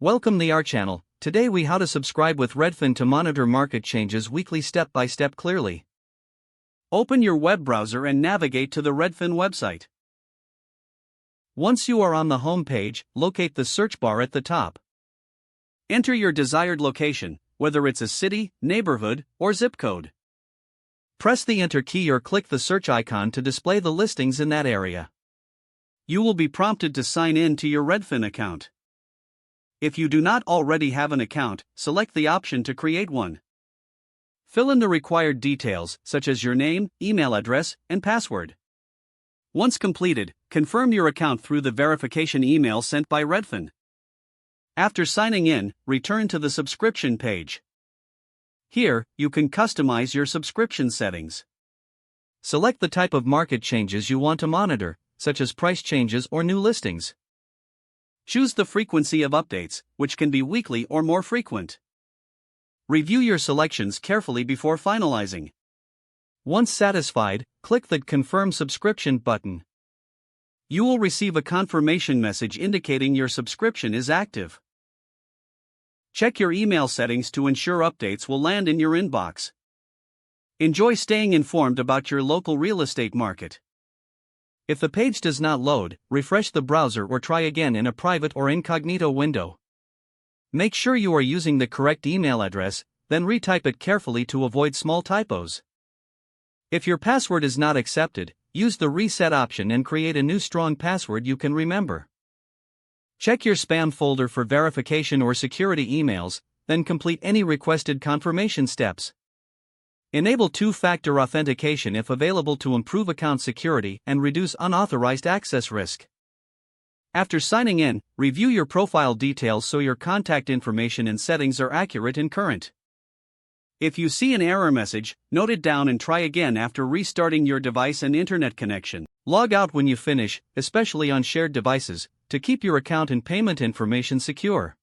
Welcome to our channel. Today we how to subscribe with Redfin to monitor market changes weekly step by step clearly. Open your web browser and navigate to the Redfin website. Once you are on the home page, locate the search bar at the top. Enter your desired location, whether it's a city, neighborhood, or zip code. Press the Enter key or click the search icon to display the listings in that area. You will be prompted to sign in to your Redfin account. If you do not already have an account, select the option to create one. Fill in the required details, such as your name, email address, and password. Once completed, confirm your account through the verification email sent by Redfin. After signing in, return to the subscription page. Here, you can customize your subscription settings. Select the type of market changes you want to monitor, such as price changes or new listings. Choose the frequency of updates, which can be weekly or more frequent. Review your selections carefully before finalizing. Once satisfied, click the Confirm Subscription button. You will receive a confirmation message indicating your subscription is active. Check your email settings to ensure updates will land in your inbox. Enjoy staying informed about your local real estate market. If the page does not load, refresh the browser or try again in a private or incognito window. Make sure you are using the correct email address, then retype it carefully to avoid small typos. If your password is not accepted, use the reset option and create a new strong password you can remember. Check your spam folder for verification or security emails, then complete any requested confirmation steps. Enable two-factor authentication if available to improve account security and reduce unauthorized access risk. After signing in, review your profile details so your contact information and settings are accurate and current. If you see an error message, note it down and try again after restarting your device and internet connection. Log out when you finish, especially on shared devices, to keep your account and payment information secure.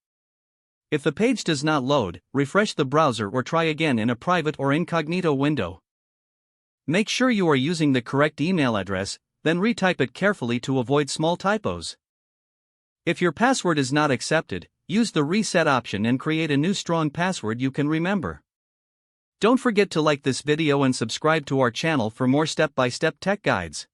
If the page does not load, refresh the browser or try again in a private or incognito window. Make sure you are using the correct email address, then retype it carefully to avoid small typos. If your password is not accepted, use the reset option and create a new strong password you can remember. Don't forget to like this video and subscribe to our channel for more step-by-step tech guides.